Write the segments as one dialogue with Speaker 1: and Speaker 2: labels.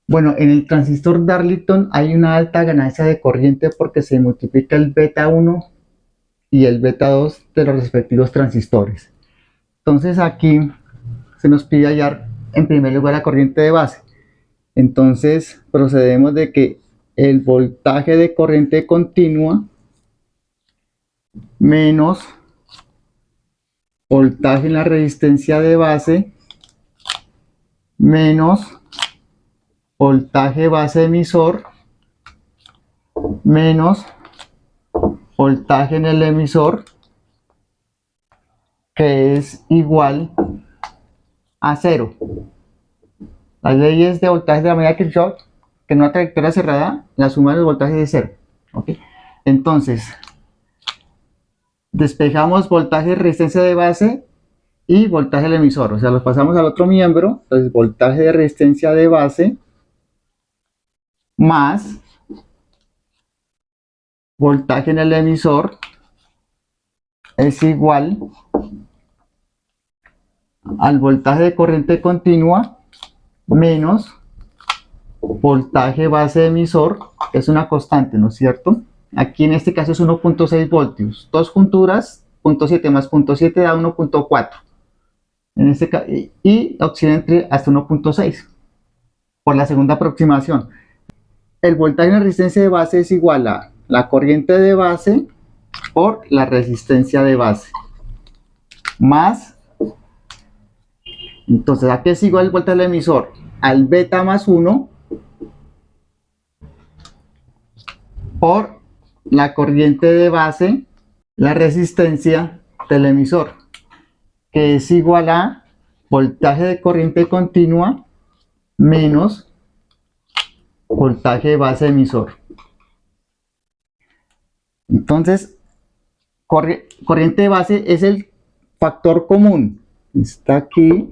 Speaker 1: Bueno, en el transistor Darlington hay una alta ganancia de corriente porque se multiplica el beta 1 y el beta 2 de los respectivos transistores. Entonces aquí se nos pide hallar en primer lugar la corriente de base. Entonces procedemos de que el voltaje de corriente continua menos voltaje en la resistencia de base menos voltaje base emisor menos voltaje en el emisor, que es igual a cero. Las leyes de voltaje de la medida de Kirchhoff, que en una trayectoria cerrada, la suma de los voltajes es cero. ¿Okay? Entonces, despejamos voltaje de resistencia de base y voltaje del emisor. O sea, los pasamos al otro miembro. Entonces, voltaje de resistencia de base más voltaje en el emisor es igual al voltaje de corriente continua menos voltaje base emisor, que es una constante, ¿no es cierto? Aquí en este caso es 1.6 voltios. Dos junturas, 0.7 más 0.7 da 1.4. En este caso, y occidente hasta 1.6 por la segunda aproximación. El voltaje en la resistencia de base es igual a la corriente de base por la resistencia de base más, entonces ¿a qué es igual el voltaje del emisor? Al beta más 1 por la corriente de base, la resistencia del emisor, que es igual a voltaje de corriente continua menos voltaje de base emisor. Entonces, corriente de base es el factor común. Está aquí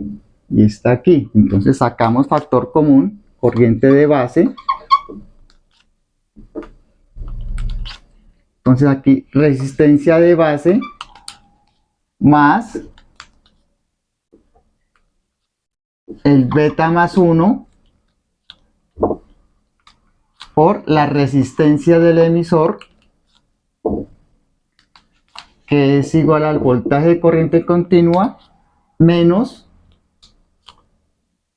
Speaker 1: y está aquí. Entonces sacamos factor común, corriente de base. Entonces aquí resistencia de base más el beta más 1 por la resistencia del emisor, que es igual al voltaje de corriente continua menos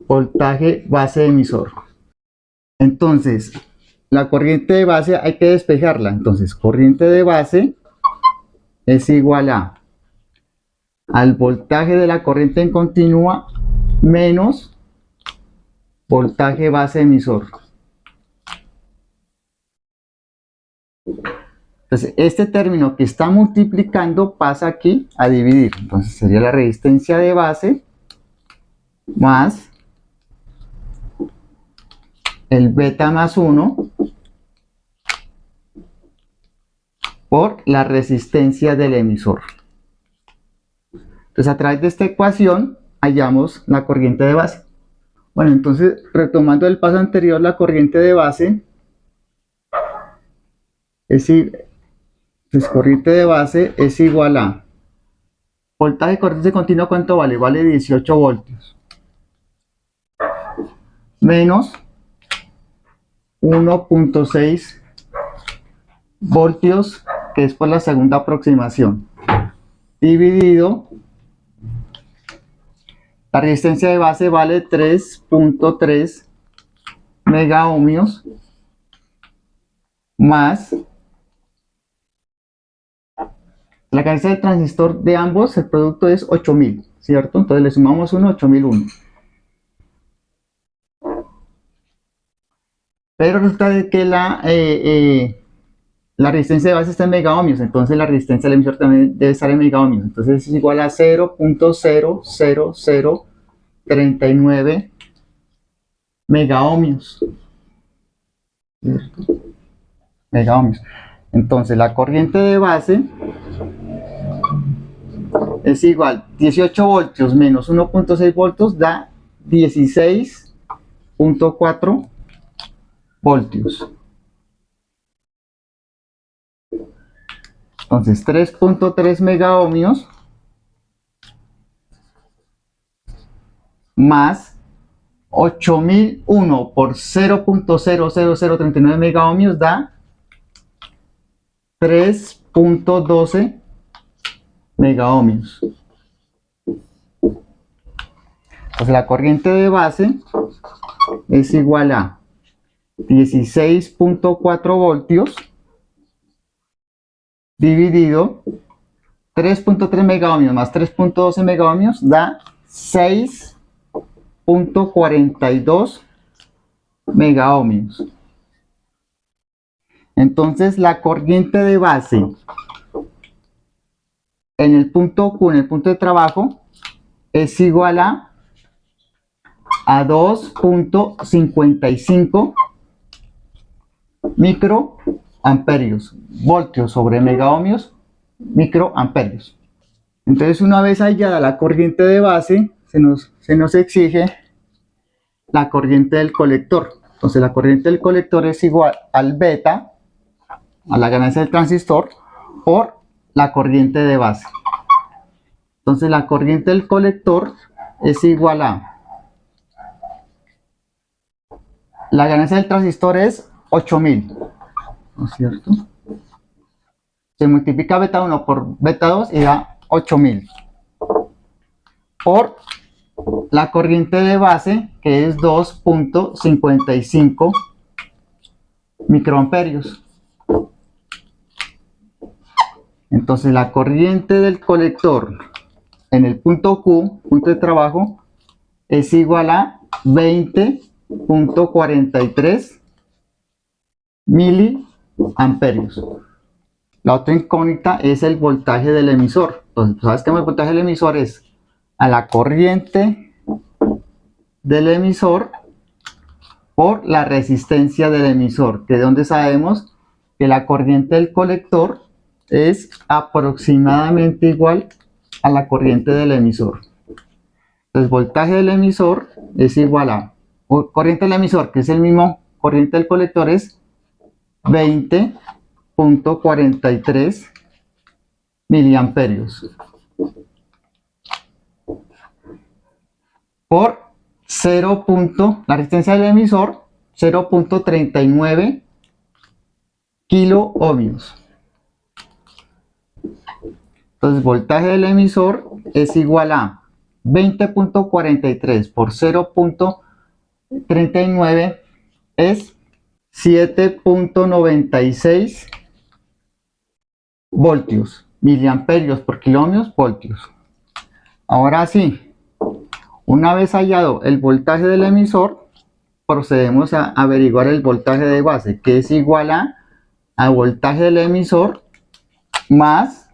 Speaker 1: voltaje base emisor. Entonces, la corriente de base hay que despejarla. Entonces, corriente de base es igual a al voltaje de la corriente en continua menos voltaje base emisor. Entonces, este término que está multiplicando pasa aquí a dividir. Entonces, sería la resistencia de base más el beta más 1 por la resistencia del emisor. Entonces, a través de esta ecuación hallamos la corriente de base. Bueno, entonces, retomando el paso anterior, la corriente de base es corriente de base es igual a voltaje de corriente continua. ¿Cuánto vale? Vale 18 voltios menos 1.6 voltios, que es por la segunda aproximación, dividido, la resistencia de base vale 3.3 megaohmios más la ganancia del transistor de ambos, el producto es 8000, ¿cierto? Entonces le sumamos 1, 8001. Pero resulta de que la resistencia de base está en megaohmios, entonces la resistencia del emisor también debe estar en megaohmios. Entonces es igual a 0.00039 megaohmios. Megaohmios. Entonces la corriente de base es igual 18 voltios menos 1.6 voltios da 16.4 voltios. Entonces 3.3 megaohmios más 8001 por 0.00039 megaohmios da 3.12 megaohmios. Entonces la corriente de base es igual a 16.4 voltios dividido 3.3 megaohmios más 3.12 megaohmios da 6.42 megaohmios. Entonces la corriente de base en el punto Q, en el punto de trabajo, es igual a 2.55 microamperios, voltios sobre megaohmios, microamperios. Entonces, una vez hallada la corriente de base, se nos exige la corriente del colector. Entonces, la corriente del colector es igual al beta, a la ganancia del transistor, por la corriente de base. Entonces, la corriente del colector es igual a... La ganancia del transistor es 8000, ¿no es cierto? Se multiplica beta 1 por beta 2 y da 8000. Por la corriente de base, que es 2.55 microamperios. Entonces la corriente del colector en el punto Q, punto de trabajo, es igual a 20.43 miliamperios. La otra incógnita es el voltaje del emisor. Entonces, ¿sabes qué? El voltaje del emisor es a la corriente del emisor por la resistencia del emisor, que de donde sabemos que la corriente del colector es aproximadamente igual a la corriente del emisor. Entonces, voltaje del emisor es igual a corriente del emisor, que es el mismo corriente del colector, es 20.43 miliamperios por 0. La resistencia del emisor 0.39 kilo ohmios. Entonces, voltaje del emisor es igual a 20.43 por 0.39 es 7.96 voltios, miliamperios por kilo ohmios, voltios. Ahora sí, una vez hallado el voltaje del emisor, procedemos a averiguar el voltaje de base, que es igual a voltaje del emisor más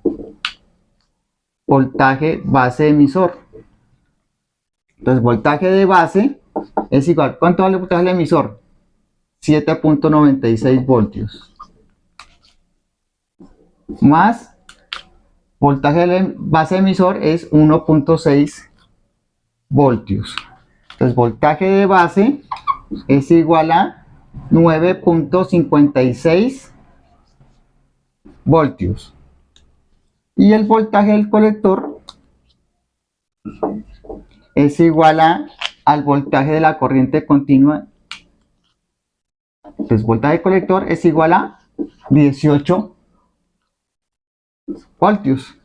Speaker 1: voltaje base emisor. Entonces, voltaje de base es igual, ¿cuánto vale el voltaje del emisor? 7.96 voltios. Más voltaje de base emisor es 1.6 voltios. Entonces, voltaje de base es igual a 9.56 voltios. Y el voltaje del colector es igual al voltaje de la corriente continua. Entonces, voltaje del colector es igual a 18 voltios.